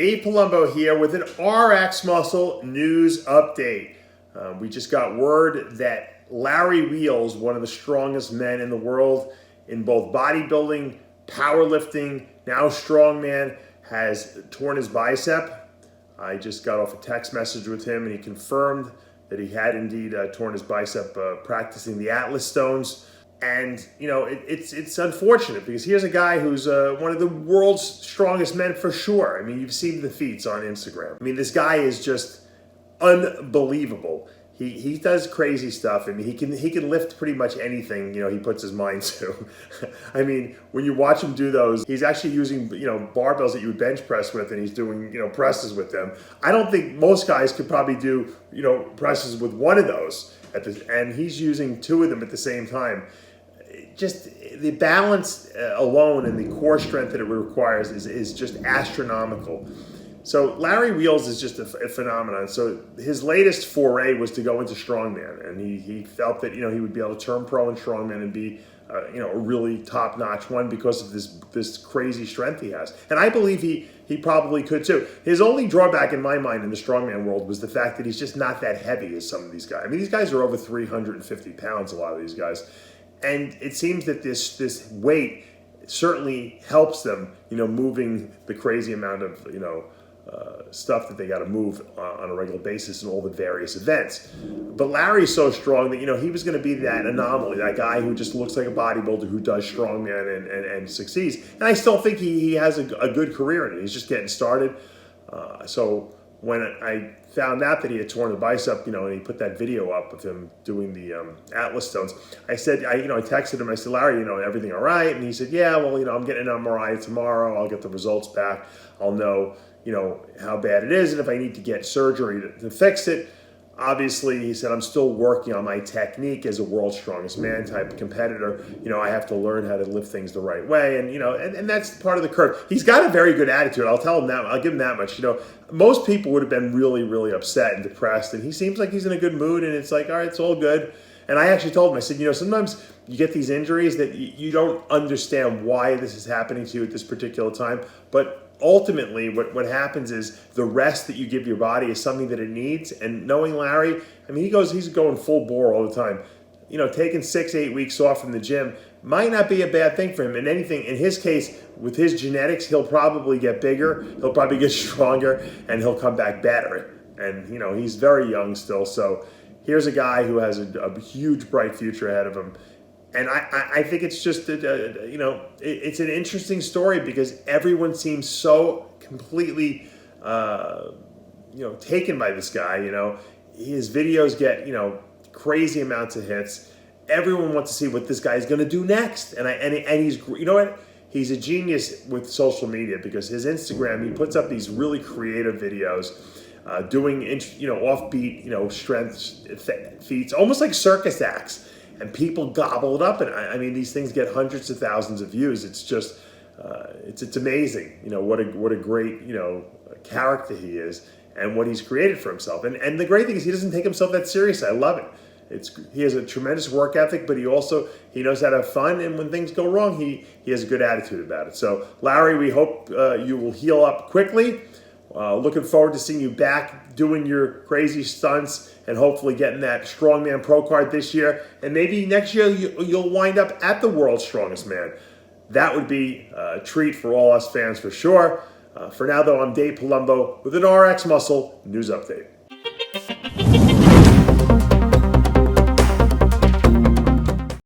Dave Palumbo here with an RxMuscle news update. We just got word that Larry Wheels, one of the strongest men in the world in both bodybuilding, powerlifting, now strongman, has torn his bicep. I just got off a text message with him and he confirmed that he had indeed torn his bicep practicing the Atlas stones. And, you know, it's unfortunate because here's a guy who's one of the world's strongest men for sure. I mean, you've seen the feats on Instagram. I mean, this guy is just unbelievable. He does crazy stuff. I mean, he can lift pretty much anything, you know, he puts his mind to. I mean, when you watch him do those, he's actually using, you know, barbells that you would bench press with, and he's doing, you know, presses with them. I don't think most guys could probably do, you know, presses with one of those and he's using two of them at the same time. Just the balance alone and the core strength that it requires is just astronomical. So Larry Wheels is just a phenomenon. So his latest foray was to go into strongman, and he felt that, you know, he would be able to turn pro in strongman and be you know, a really top-notch one because of this crazy strength he has. And I believe he probably could too. His only drawback in my mind in the strongman world was the fact that he's just not that heavy as some of these guys. I mean, these guys are over 350 pounds, a lot of these guys. And it seems that this weight certainly helps them, you know, moving the crazy amount of, you know, stuff that they got to move on a regular basis in all the various events. But Larry's so strong that, you know, he was going to be that anomaly, that guy who just looks like a bodybuilder who does strongman and succeeds. And I still think he has a good career in it. He's just getting started. So when I found out that he had torn the bicep, you know, and he put that video up of him doing the Atlas stones, I said, I texted him, I said, Larry, you know, everything all right? And he said, yeah, well, you know, I'm getting an MRI tomorrow. I'll get the results back. I'll know, you know, how bad it is and if I need to get surgery to fix it. Obviously, he said, I'm still working on my technique as a world's strongest man type of competitor. You know, I have to learn how to lift things the right way. And, you know, and that's part of the curve. He's got a very good attitude. I'll tell him that. I'll give him that much. You know, most people would have been really, really upset and depressed. And he seems like he's in a good mood. And it's like, all right, it's all good. And I actually told him, I said, you know, sometimes you get these injuries that you don't understand why this is happening to you at this particular time. But ultimately, what happens is the rest that you give your body is something that it needs. And knowing Larry, I mean, he's going full bore all the time. You know, taking 6-8 weeks off from the gym might not be a bad thing for him. And anything, in his case, with his genetics, he'll probably get bigger, he'll probably get stronger, and he'll come back better. And, you know, he's very young still. So here's a guy who has a huge, bright future ahead of him. And I think it's just, you know, it's an interesting story because everyone seems so completely, you know, taken by this guy. You know, his videos get, you know, crazy amounts of hits. Everyone wants to see what this guy is going to do next. And he's, you know what? He's a genius with social media because his Instagram, he puts up these really creative videos. Doing, you know, offbeat, you know, strength feats, almost like circus acts. And people gobble it up, and I mean, these things get hundreds of thousands of views. It's just, it's amazing, you know, what a great, you know, character he is, and what he's created for himself. And the great thing is he doesn't take himself that seriously. I love it. He has a tremendous work ethic, but he knows how to have fun. And when things go wrong, he has a good attitude about it. So Larry, we hope you will heal up quickly. Looking forward to seeing you back doing your crazy stunts and hopefully getting that Strongman Pro card this year. And maybe next year you'll wind up at the world's strongest man. That would be a treat for all us fans for sure. For now, though, I'm Dave Palumbo with an RxMuscle news update.